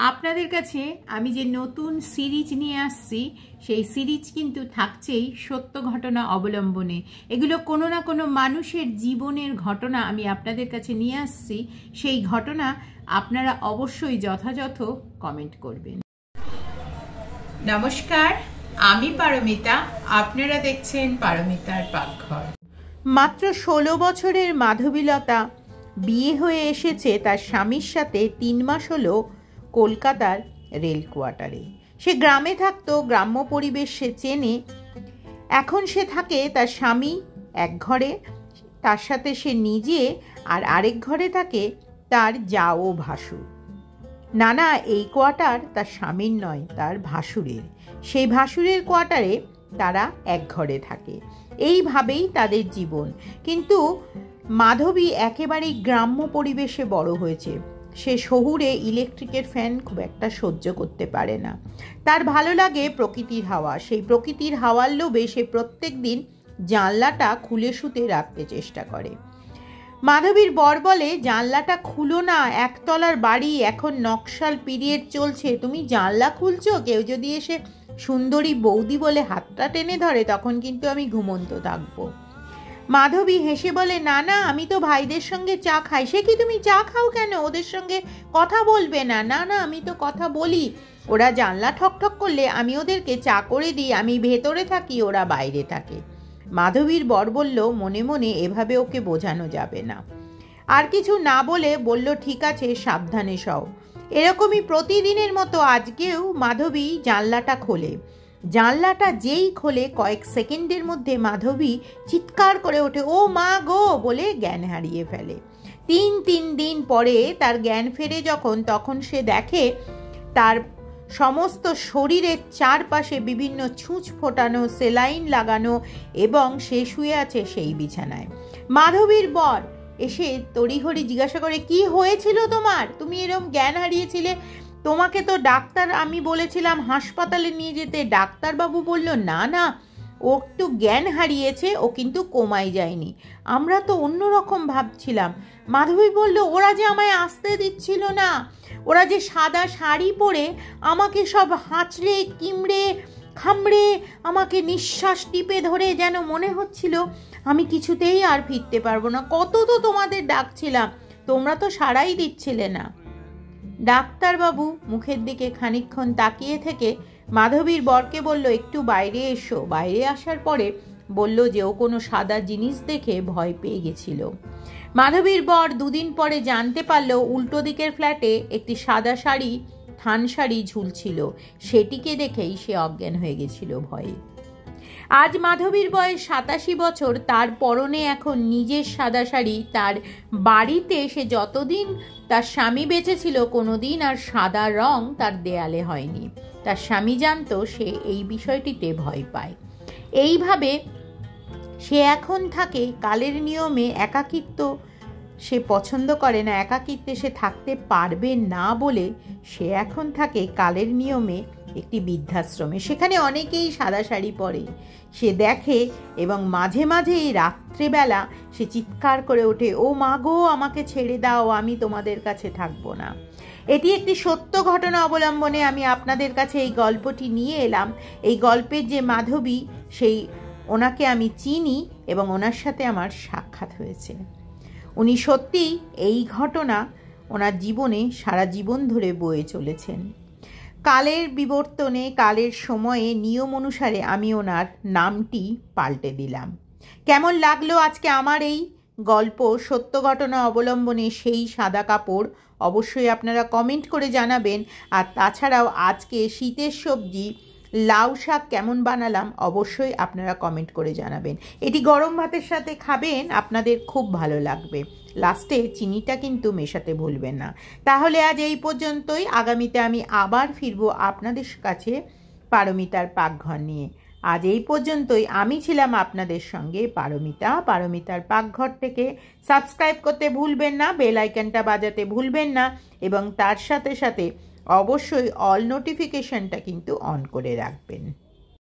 আপনাদের কাছে আমি যে নতুন সিরিজ নিয়ে আসছি সেই সিরিজ কিন্তু থাকছেই সত্য ঘটনা অবলম্বনে। এগুলো কোনো না কোনো মানুষের জীবনের ঘটনা আমি আপনাদের কাছে নিয়ে আসছি। সেই ঘটনা আপনারা অবশ্যই যথাযথ কমেন্ট করবেন। নমস্কার, আমি পারমিতা, আপনারা দেখছেন পারমিতার পাকঘর। মাত্র 16 বছরের মাধবীলতা বিয়ে হয়ে এসেছে তার স্বামীর সাথে 3 মাস হলো কলকাতার রেল কোয়ার্টারে। সে গ্রামে থাকতো, গ্রাম্য পরিবেশ সে চেনে। এখন সে থাকে তার স্বামী এক ঘরে, তার সাথে সে নিজে, আর আরেক ঘরে থাকে তার জা ও ভাসুর। নানা এই কোয়ার্টার তার স্বামীর নয়, তার ভাসুরের। সেই ভাসুরের কোয়ার্টারে তারা এক ঘরে থাকে। এইভাবেই তাদের জীবন। কিন্তু মাধবী একেবারেই গ্রাম্য পরিবেশে বড় হয়েছে। সে শহুরে ইলেকট্রিকের ফ্যান খুব একটা সহ্য করতে পারে না। তার ভালো লাগে প্রকৃতির হাওয়া। সেই প্রকৃতির হাওয়ার লোভে সে প্রত্যেক দিন জানলাটা খুলে শুতে রাখতে চেষ্টা করে। মাধবীর বর বলে, জানলাটা খুলো না, একতলার বাড়ি, এখন নকশাল পিরিয়ড চলছে, তুমি জানলা খুলছো? কেউ যদি এসে সুন্দরী বৌদি বলে হাতটা টেনে ধরে তখন কিন্তু আমি ঘুমন্ত থাকবো। মাধবী হেসে বলে, না না, আমি তো ভাইদের সঙ্গে চা খাই। সে কি, তুমি চা খাও কেন? ওদের সঙ্গে কথা বলবে না? না না, আমি তো কথা বলি। ওরা জানলা ঠকঠক করলে আমি ওদেরকে চা করে দিই। আমি ভেতরে থাকি, ওরা বাইরে থাকে। মাধবীর বর বলল, মনে মনে এভাবে ওকে বোঝানো যাবে না। আর কিছু না বলে বলল, ঠিক আছে, সাবধানে সও। এরকমই প্রতিদিনের মতো আজকেও মাধবী জানলাটা খোলে। জানলাটা যেই খোলে কয়েক সেকেন্ডের মধ্যে মাধবী চিৎকার করে ওঠে, ও মা গো বলে জ্ঞান হারিয়ে ফেলে। তিন দিন পরে তার জ্ঞান ফেরে যখন, তখন সে দেখে তার সমস্ত শরীরের চারপাশে বিভিন্ন ছুঁচ ফোটানো, সেলাইন লাগানো, এবং সে শুয়ে আছে সেই বিছানায়। মাধবীর বর এসে তড়িঘড়ি জিজ্ঞাসা করে, কি হয়েছিল তোমার? তুমি এরকম জ্ঞান হারিয়েছিলে? তোমাকে তো ডাক্তার, আমি বলেছিলাম হাসপাতালে নিয়ে যেতে। ডাক্তারবাবু বলল, না না, ও একটু জ্ঞান হারিয়েছে, ও কিন্তু কোমায় যায়নি। আমরা তো অন্যরকম ভাবছিলাম। মাধবী বলল, ওরা যে আমায় আসতে দিচ্ছিল না, ওরা যে সাদা শাড়ি পরে আমাকে সব হাঁচড়ে কিমড়ে খামড়ে আমাকে নিঃশ্বাস টিপে ধরে যেন মনে হচ্ছিল আমি কিছুতেই আর ফিরতে পারবো না। কত তো তোমাদের ডাকছিলাম, তোমরা তো সাড়াই দিচ্ছিলে না। ডাক্তারবাবু মুখের দিকে খানিকক্ষণ তাকিয়ে থেকে মাধবীর বরকে বলল, একটু বাইরে এসো। বাইরে আসার পরে বলল যে ও কোনো সাদা জিনিস দেখে ভয় পেয়ে গেছিল। মাধবীর বর 2 দিন পরে জানতে পারলো উল্টো দিকের ফ্ল্যাটে একটি সাদা শাড়ি, থান শাড়ি ঝুলছিল। সেটিকে দেখেই সে অজ্ঞান হয়ে গেছিল ভয়ে। আজ মাধবীর বয়স 87 বছর। তার পরনে এখন নিজের সাদা শাড়ি। তার বাড়িতে সে যতদিন তার স্বামী বেঁচে ছিল কোনোদিন আর সাদা রং তার দেয়ালে হয়নি। তার স্বামী জানতো সে এই বিষয়টিতে ভয় পায়। এইভাবে সে এখন থাকে কালের নিয়মে। একাকিত্ব সে পছন্দ করে না, একাকিত্বে সে থাকতে পারবে না বলে সে এখন থাকে কালের নিয়মে একটি বৃদ্ধাশ্রমে। সেখানে অনেকেই সাদা শাড়ি পরে। সে দেখে এবং মাঝে মাঝে এই রাত্রেবেলা সে চিৎকার করে ওঠে, ও মা গো, আমাকে ছেড়ে দাও, আমি তোমাদের কাছে থাকবো না। এটি একটি সত্য ঘটনা অবলম্বনে আমি আপনাদের কাছে এই গল্পটি নিয়ে এলাম। এই গল্পের যে মাধবী, সেই ওনাকে আমি চিনি এবং ওনার সাথে আমার সাক্ষাৎ হয়েছে। উনি সত্যিই এই ঘটনা ওনার জীবনে সারা জীবন ধরে বয়ে চলেছেন। কালের বিবর্তনে, কালের সময়ে নিয়ম অনুসারে আমি ওনার নামটি পাল্টে দিলাম। কেমন লাগলো আজকে আমার এই গল্প সত্য ঘটনা অবলম্বনে সেই সাদা কাপড়? অবশ্যই আপনারা কমেন্ট করে জানাবেন। আর তাছাড়াও আজকে শীতের সবজি লাউ শাক কেমন বানালাম অবশ্যই আপনারা কমেন্ট করে জানাবেন। এটি গরম ভাতের সাথে খাবেন, আপনাদের খুব ভালো লাগবে। লাস্টে চিনিটা কিন্তু মেশাতে ভুলবেন না। তাহলে আজ এই পর্যন্তই। আগামীতে আমি আবার ফিরবো আপনাদের কাছে পারমিতার পাকঘর নিয়ে। আজ এই পর্যন্তই। আমি ছিলাম আপনাদের সঙ্গে পারমিতা। পারমিতার পাকঘর থেকে সাবস্ক্রাইব করতে ভুলবেন না, বেল আইকনটা বাজাতে ভুলবেন না, এবং তার সাথে সাথে অবশ্যই অল নোটিফিকেশনটা কিন্তু অন করে রাখবেন।